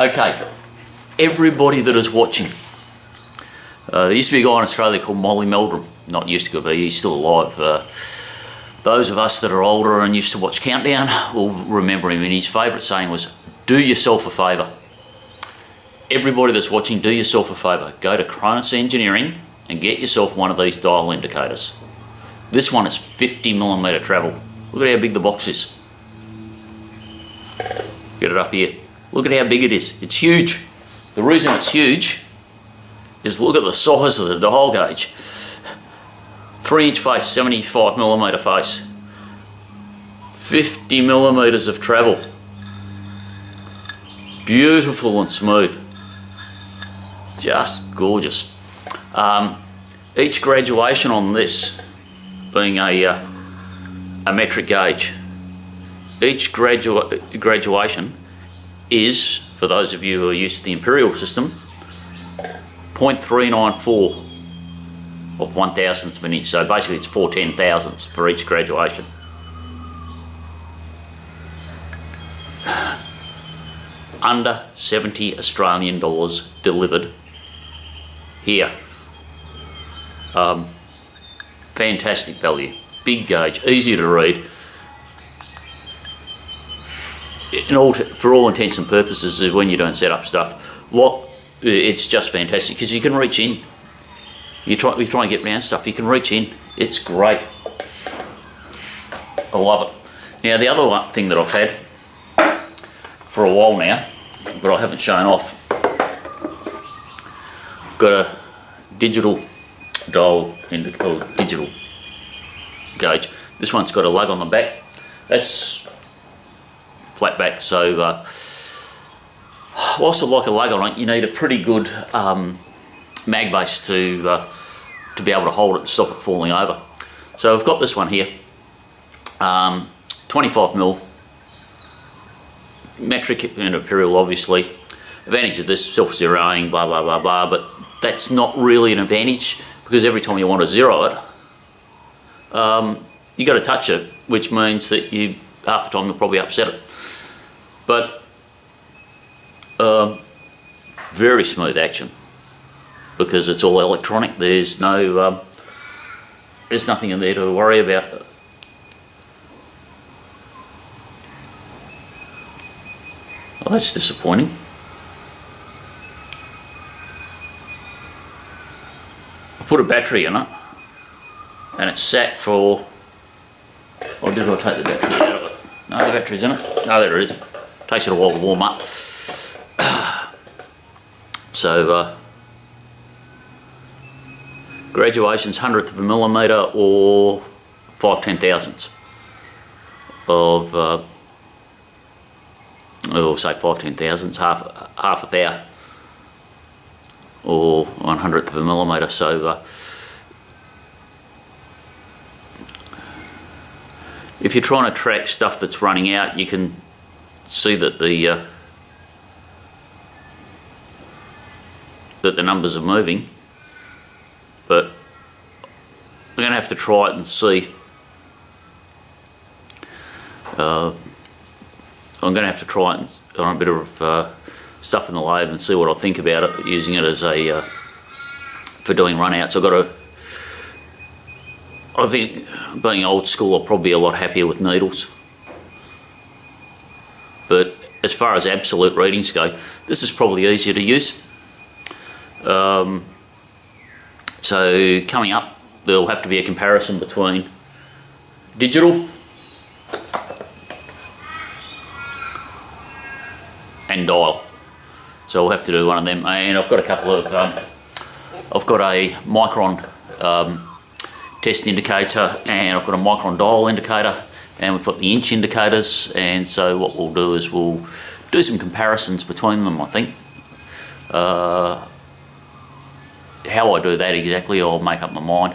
Okay, everybody that is watching. There used to be a guy in Australia called Molly Meldrum. Not used to be, he's still alive. Those of us that are older and used to watch Countdown will remember him, and his favourite saying was, do yourself a favour. Everybody that's watching, do yourself a favour. Go to Chronos Engineering and get yourself one of these dial indicators. This one is 50mm travel. Look at how big the box is. Get it up here. Look at how big it is. It's huge. The reason it's huge is look at the size of the dial gauge. 3-inch face, 75mm face. 50mm of travel. Beautiful and smooth. Just gorgeous. Each graduation on this being a metric gauge. Each graduation is, for those of you who are used to the imperial system, 0.394 of 1,000ths of an inch. So basically it's 4 10,000ths for each graduation. Under 70 Australian dollars delivered here. Fantastic value. Big gauge, easy to read. For all intents and purposes, when you don't set up stuff, it's just fantastic because you can reach in. You try and get around stuff, you can reach in. It's great. I love it. Now the other thing that I've had for a while now, but I haven't shown off, got a digital dial or digital gauge. This one's got a lug on the back. That's flat back, so whilst I like a lug on it, you need a pretty good mag base to be able to hold it and stop it falling over. So I've got this one here, 25mm metric and imperial, obviously. Advantage of this, self-zeroing, blah blah blah blah, but that's not really an advantage because every time you want to zero it, you got to touch it, which means that half the time you'll probably upset it. But very smooth action because it's all electronic. There's no, there's nothing in there to worry about. Oh, that's disappointing. I put a battery in it and it's sat for, or did I take the battery out of it? No, the battery's in it. No, there it is. Takes it a while to warm up. So, graduation's 100th of a millimetre or 5 10,000ths of, we'll say 5 10,000ths, half a thou, or 100th of a millimetre. So, if you're trying to track stuff that's running out, you can see that the numbers are moving, but I'm going to have to try it and see. I'm going to have to try it on a bit of stuff in the lathe and see what I think about it, using it as for doing runouts. I think, being old school, I'll probably be a lot happier with needles. But as far as absolute readings go, this is probably easier to use. So coming up, there'll have to be a comparison between digital and dial. So we'll have to do one of them. And I've got a couple of, I've got a micron test indicator, and I've got a micron dial indicator, and we've got the inch indicators. And so what we'll do is we'll do some comparisons between them, I think. How I do that exactly, I'll make up my mind.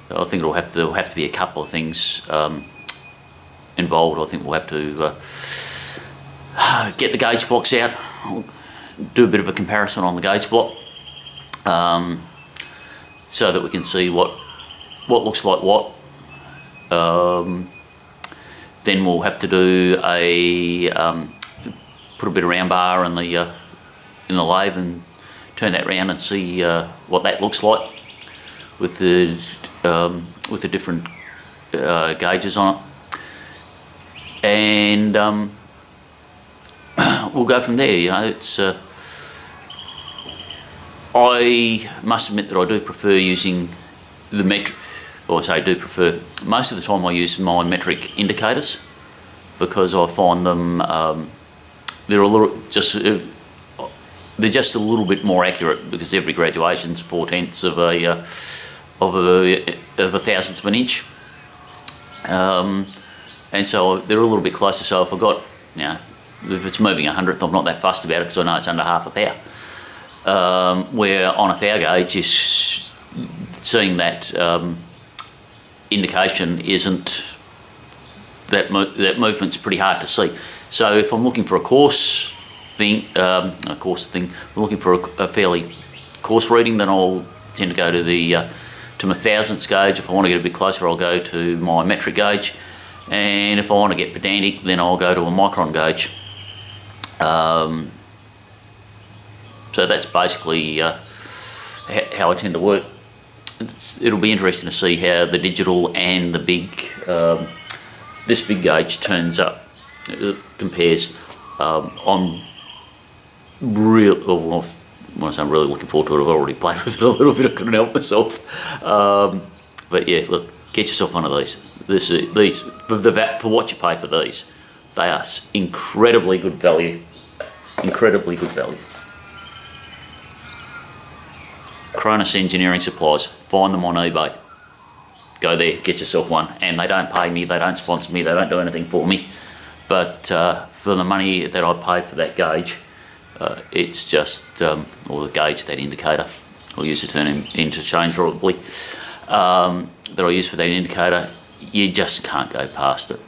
I think there'll have to be a couple of things involved. I think we'll have to get the gauge blocks out, do a bit of a comparison on the gauge block, so that we can see what looks like what. Then we'll have to do a put a bit of round bar in the lathe and turn that round and see what that looks like with the different gauges on it, and we'll go from there. You know, it's I must admit that I do prefer using the metric, or I say do prefer. Most of the time I use my metric indicators because I find them they're just a little bit more accurate, because every graduation's 4/10 of a thousandth of an inch, and so they're a little bit closer. So if I got, you know, if it's moving 100th, I'm not that fussed about it because I know it's under half a thou. Where on a thou gauge, is seeing that indication isn't that movement's pretty hard to see. So if I'm looking for a coarse thing, looking for a fairly coarse reading, then I'll tend to go to my thousandths gauge. If I want to get a bit closer, I'll go to my metric gauge, and if I want to get pedantic, then I'll go to a micron gauge. So that's basically how I tend to work. It'll be interesting to see how the digital and the this big gauge compares. I'm when I say I'm really looking forward to it, I've already played with it a little bit. I couldn't help myself. But yeah, look, get yourself one of these. These for what you pay for these, they are incredibly good value. Incredibly good value. Chronos Engineering Supplies. Find them on eBay. Go there, get yourself one. And they don't pay me, they don't sponsor me, they don't do anything for me. But for the money that I paid for that gauge, it's just, or the gauge, that indicator, I'll use the term interchangeably, that I use for that indicator, you just can't go past it.